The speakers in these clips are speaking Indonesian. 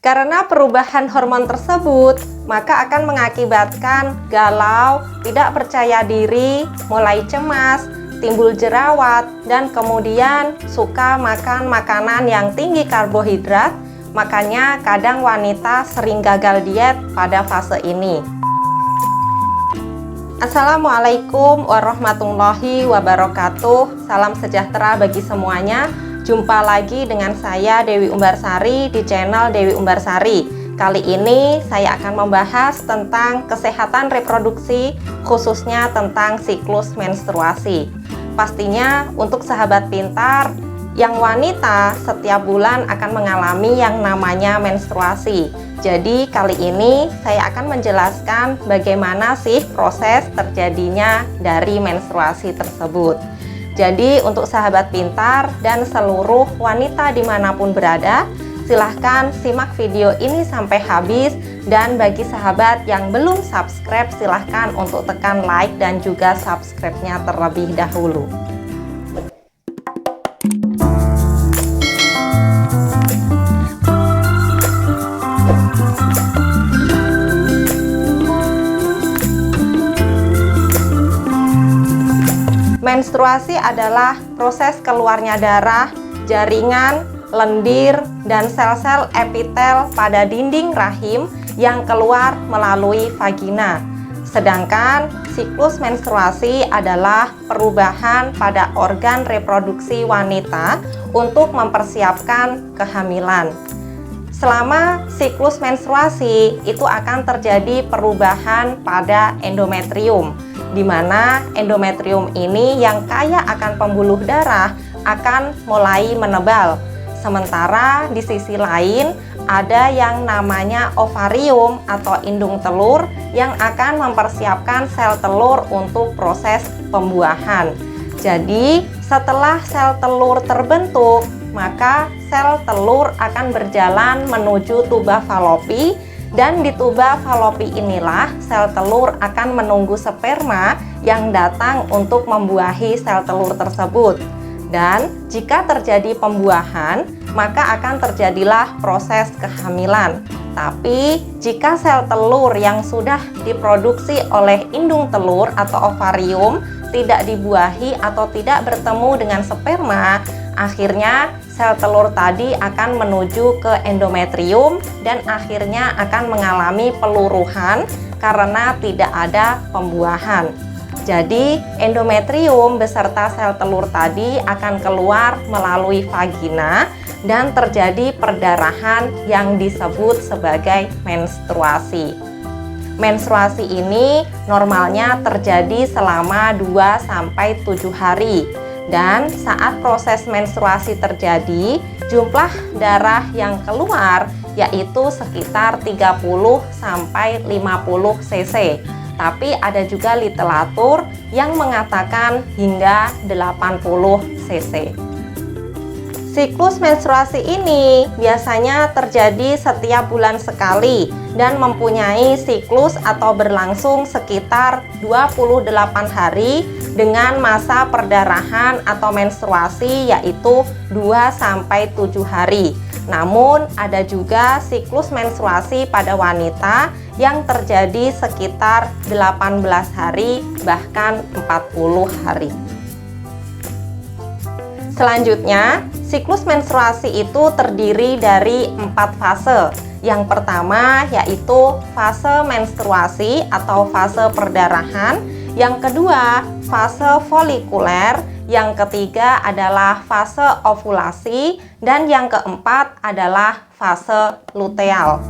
Karena perubahan hormon tersebut, maka akan mengakibatkan galau, tidak percaya diri, mulai cemas, timbul jerawat, dan kemudian suka makan makanan yang tinggi karbohidrat. Makanya kadang wanita sering gagal diet pada fase ini. Assalamualaikum warahmatullahi wabarakatuh. Salam sejahtera bagi semuanya. Jumpa lagi dengan saya Dewi Umbarsari di channel Dewi Umbarsari. Kali ini saya akan membahas tentang kesehatan reproduksi, khususnya tentang siklus menstruasi. Pastinya untuk sahabat pintar, yang wanita setiap bulan akan mengalami yang namanya menstruasi. Jadi kali ini saya akan menjelaskan bagaimana sih proses terjadinya dari menstruasi tersebut. Jadi untuk sahabat pintar dan seluruh wanita dimanapun berada, silahkan simak video ini sampai habis. Dan bagi sahabat yang belum subscribe, silahkan untuk tekan like dan juga subscribe-nya terlebih dahulu. Menstruasi adalah proses keluarnya darah, jaringan, lendir, dan sel-sel epitel pada dinding rahim yang keluar melalui vagina. Sedangkan siklus menstruasi adalah perubahan pada organ reproduksi wanita untuk mempersiapkan kehamilan. Selama siklus menstruasi itu akan terjadi perubahan pada endometrium, di mana endometrium ini yang kaya akan pembuluh darah akan mulai menebal. Sementara di sisi lain ada yang namanya ovarium atau indung telur yang akan mempersiapkan sel telur untuk proses pembuahan. Jadi setelah sel telur terbentuk, maka sel telur akan berjalan menuju tuba falopi. Dan di tuba falopi inilah sel telur akan menunggu sperma yang datang untuk membuahi sel telur tersebut. Dan jika terjadi pembuahan, maka akan terjadilah proses kehamilan. Tapi jika sel telur yang sudah diproduksi oleh indung telur atau ovarium tidak dibuahi atau tidak bertemu dengan sperma, akhirnya sel telur tadi akan menuju ke endometrium dan akhirnya akan mengalami peluruhan karena tidak ada pembuahan. Jadi endometrium beserta sel telur tadi akan keluar melalui vagina dan terjadi perdarahan yang disebut sebagai menstruasi. Menstruasi ini normalnya terjadi selama 2-7 hari. Dan saat proses menstruasi terjadi, jumlah darah yang keluar yaitu sekitar 30-50 cc. Tapi ada juga literatur yang mengatakan hingga 80 cc. Siklus menstruasi ini biasanya terjadi setiap bulan sekali dan mempunyai siklus atau berlangsung sekitar 28 hari dengan masa perdarahan atau menstruasi yaitu 2-7 hari. Namun ada juga siklus menstruasi pada wanita yang terjadi sekitar 18 hari bahkan 40 hari. Selanjutnya, siklus menstruasi itu terdiri dari 4 fase. Yang pertama yaitu fase menstruasi atau fase perdarahan. Yang kedua, fase folikuler. Yang ketiga adalah fase ovulasi. Dan yang keempat adalah fase luteal.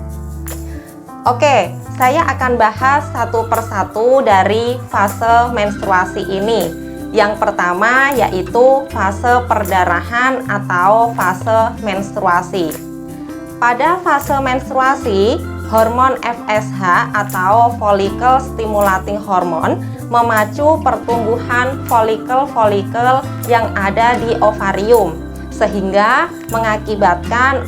Oke, saya akan bahas satu persatu dari fase menstruasi ini. Yang pertama yaitu fase perdarahan atau fase menstruasi. Pada fase menstruasi, hormon FSH atau follicle stimulating hormone memacu pertumbuhan folikel-folikel yang ada di ovarium sehingga mengakibatkan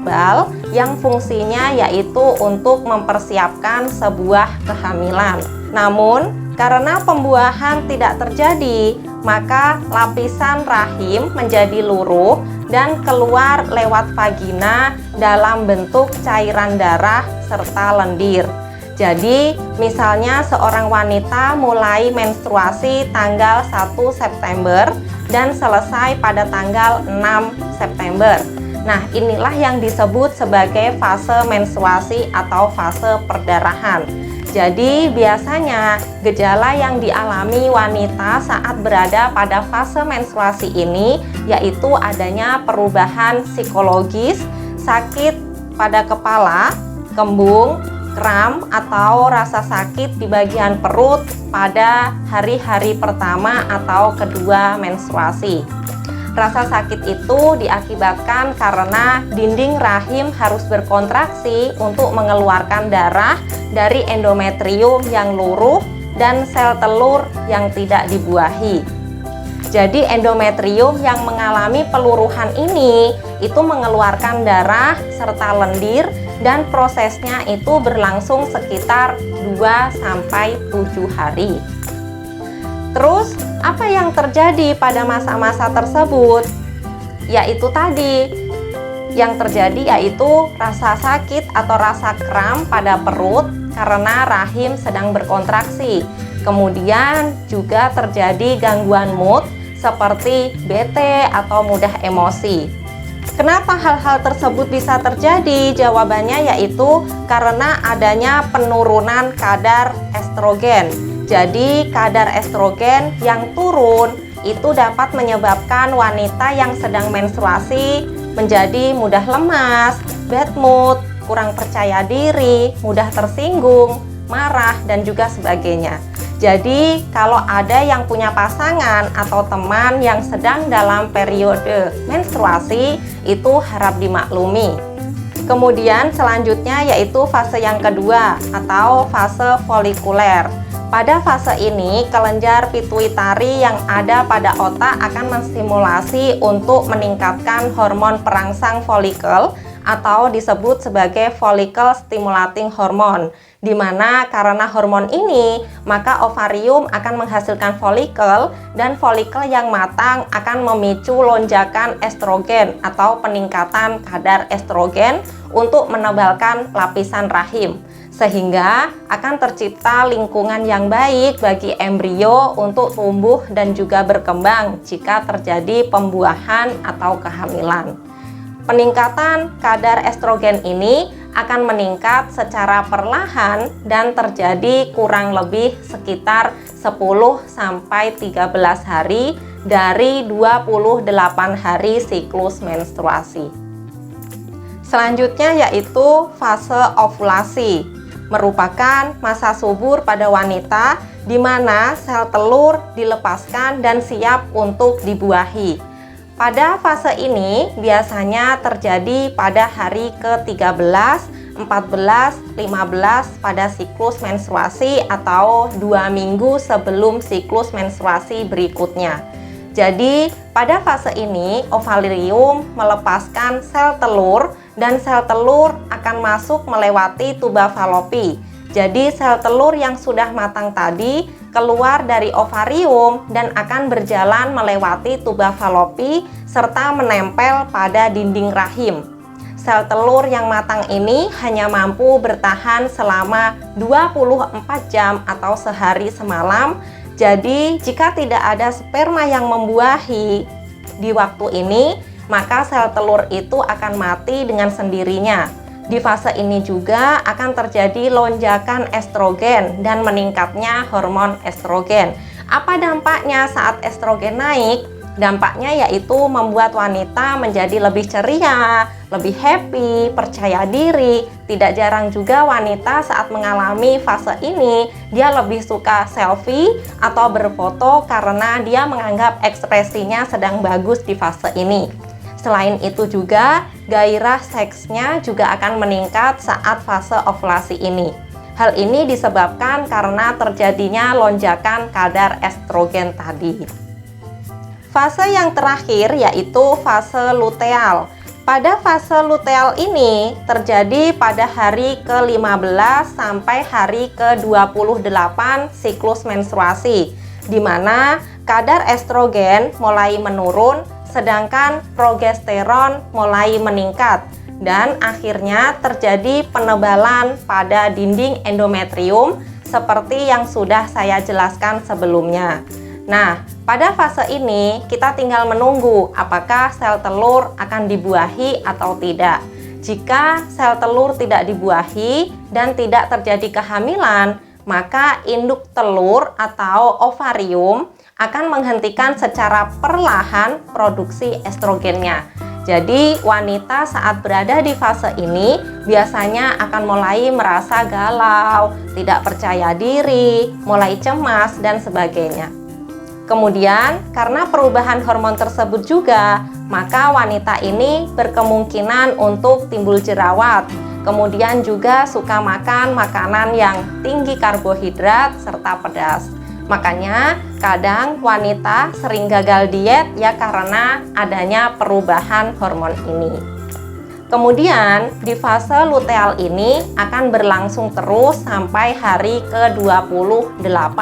bal yang fungsinya yaitu untuk mempersiapkan sebuah kehamilan. Namun karena pembuahan tidak terjadi, maka lapisan rahim menjadi luruh dan keluar lewat vagina dalam bentuk cairan darah serta lendir. Jadi, misalnya seorang wanita mulai menstruasi tanggal 1 September dan selesai pada tanggal 6 September. Nah, inilah yang disebut sebagai fase menstruasi atau fase perdarahan. Jadi, biasanya gejala yang dialami wanita saat berada pada fase menstruasi ini yaitu adanya perubahan psikologis, sakit pada kepala, kembung, kram atau rasa sakit di bagian perut pada hari-hari pertama atau kedua menstruasi. Rasa sakit itu diakibatkan karena dinding rahim harus berkontraksi untuk mengeluarkan darah dari endometrium yang luruh dan sel telur yang tidak dibuahi. Jadi endometrium yang mengalami peluruhan ini itu mengeluarkan darah serta lendir dan prosesnya itu berlangsung sekitar 2-7 hari. Terus, apa yang terjadi pada masa-masa tersebut? Yaitu tadi, yang terjadi yaitu rasa sakit atau rasa kram pada perut karena rahim sedang berkontraksi. Kemudian juga terjadi gangguan mood seperti bete atau mudah emosi. Kenapa hal-hal tersebut bisa terjadi? Jawabannya yaitu karena adanya penurunan kadar estrogen. Jadi kadar estrogen yang turun itu dapat menyebabkan wanita yang sedang menstruasi menjadi mudah lemas, bad mood, kurang percaya diri, mudah tersinggung, marah, dan juga sebagainya. Jadi, kalau ada yang punya pasangan atau teman yang sedang dalam periode menstruasi, itu harap dimaklumi. Kemudian selanjutnya yaitu fase yang kedua atau fase folikuler. Pada fase ini, kelenjar pituitari yang ada pada otak akan menstimulasi untuk meningkatkan hormon perangsang folikel atau disebut sebagai follicle stimulating hormone, di mana karena hormon ini maka ovarium akan menghasilkan folikel dan folikel yang matang akan memicu lonjakan estrogen atau peningkatan kadar estrogen untuk menebalkan lapisan rahim, sehingga akan tercipta lingkungan yang baik bagi embrio untuk tumbuh dan juga berkembang jika terjadi pembuahan atau kehamilan. Peningkatan kadar estrogen ini akan meningkat secara perlahan dan terjadi kurang lebih sekitar 10-13 hari dari 28 hari siklus menstruasi. Selanjutnya yaitu fase ovulasi, merupakan masa subur pada wanita di mana sel telur dilepaskan dan siap untuk dibuahi. Pada fase ini biasanya terjadi pada hari ke-13, 14, 15 pada siklus menstruasi atau 2 minggu sebelum siklus menstruasi berikutnya. Jadi pada fase ini ovarium melepaskan sel telur dan sel telur akan masuk melewati tuba falopi. Jadi sel telur yang sudah matang tadi keluar dari ovarium dan akan berjalan melewati tuba falopi serta menempel pada dinding rahim. Sel telur yang matang ini hanya mampu bertahan selama 24 jam atau sehari semalam. Jadi jika tidak ada sperma yang membuahi di waktu ini, maka sel telur itu akan mati dengan sendirinya. Di fase ini juga akan terjadi lonjakan estrogen dan meningkatnya hormon estrogen. Apa dampaknya saat estrogen naik? Dampaknya yaitu membuat wanita menjadi lebih ceria, lebih happy, percaya diri. Tidak jarang juga wanita saat mengalami fase ini, dia lebih suka selfie atau berfoto karena dia menganggap ekspresinya sedang bagus di fase ini. Selain itu juga, gairah seksnya juga akan meningkat saat fase ovulasi ini. Hal ini disebabkan karena terjadinya lonjakan kadar estrogen tadi. Fase yang terakhir yaitu fase luteal. Pada fase luteal ini terjadi pada hari ke-15 sampai hari ke-28 siklus menstruasi, di mana kadar estrogen mulai menurun, sedangkan progesteron mulai meningkat, dan akhirnya terjadi penebalan pada dinding endometrium seperti yang sudah saya jelaskan sebelumnya. Nah, pada fase ini kita tinggal menunggu apakah sel telur akan dibuahi atau tidak. Jika sel telur tidak dibuahi dan tidak terjadi kehamilan, maka induk telur atau ovarium akan menghentikan secara perlahan produksi estrogennya. Jadi wanita saat berada di fase ini biasanya akan mulai merasa galau, tidak percaya diri, mulai cemas, dan sebagainya. Kemudian karena perubahan hormon tersebut juga, maka wanita ini berkemungkinan untuk timbul jerawat. Kemudian juga suka makan makanan yang tinggi karbohidrat serta pedas. Makanya kadang wanita sering gagal diet ya karena adanya perubahan hormon ini. Kemudian di fase luteal ini akan berlangsung terus sampai hari ke-28,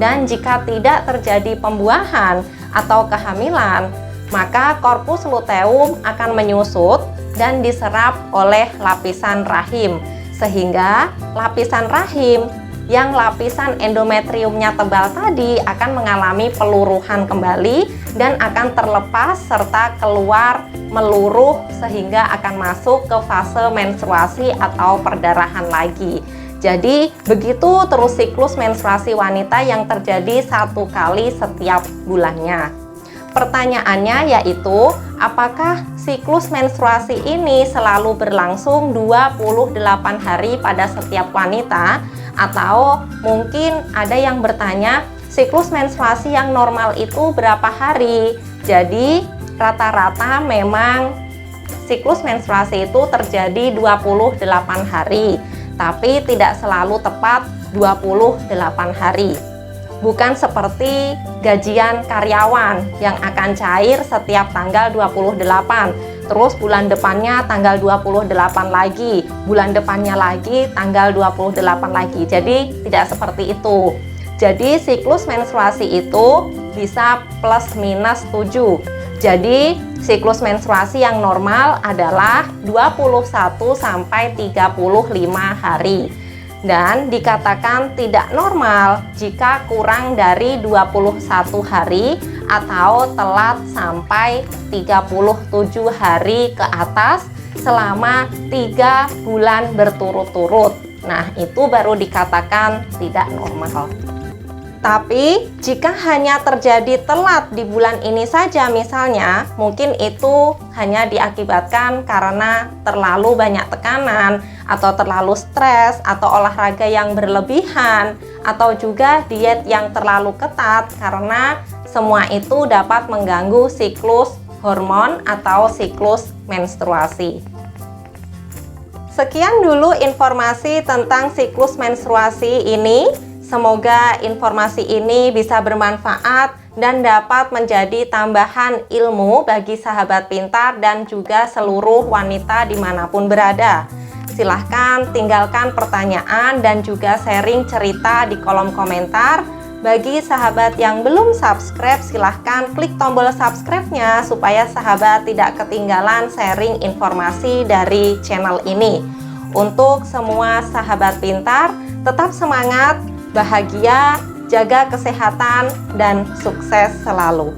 dan jika tidak terjadi pembuahan atau kehamilan, maka korpus luteum akan menyusut dan diserap oleh lapisan rahim, sehingga lapisan rahim yang lapisan endometriumnya tebal tadi akan mengalami peluruhan kembali dan akan terlepas serta keluar meluruh sehingga akan masuk ke fase menstruasi atau perdarahan lagi. Jadi begitu terus siklus menstruasi wanita yang terjadi 1 kali setiap bulannya. Pertanyaannya yaitu, apakah siklus menstruasi ini selalu berlangsung 28 hari pada setiap wanita? Atau mungkin ada yang bertanya, siklus menstruasi yang normal itu berapa hari? Jadi rata-rata memang siklus menstruasi itu terjadi 28 hari, tapi tidak selalu tepat 28 hari. Bukan seperti gajian karyawan yang akan cair setiap tanggal 28, terus bulan depannya tanggal 28 lagi, bulan depannya lagi tanggal 28 lagi. Jadi tidak seperti itu. Jadi siklus menstruasi itu bisa plus minus 7. Jadi siklus menstruasi yang normal adalah 21 sampai 35 hari. Dan dikatakan tidak normal jika kurang dari 21 hari atau telat sampai 37 hari ke atas selama 3 bulan berturut-turut. Nah, itu baru dikatakan tidak normal. Tapi jika hanya terjadi telat di bulan ini saja misalnya, mungkin itu hanya diakibatkan karena terlalu banyak tekanan, atau terlalu stres, atau olahraga yang berlebihan, atau juga diet yang terlalu ketat, karena semua itu dapat mengganggu siklus hormon atau siklus menstruasi. Sekian dulu informasi tentang siklus menstruasi ini. Semoga informasi ini bisa bermanfaat dan dapat menjadi tambahan ilmu bagi sahabat pintar dan juga seluruh wanita dimanapun berada. Silahkan tinggalkan pertanyaan dan juga sharing cerita di kolom komentar. Bagi sahabat yang belum subscribe, silahkan klik tombol subscribe-nya supaya sahabat tidak ketinggalan sharing informasi dari channel ini. Untuk semua sahabat pintar, tetap semangat, bahagia, jaga kesehatan, dan sukses selalu.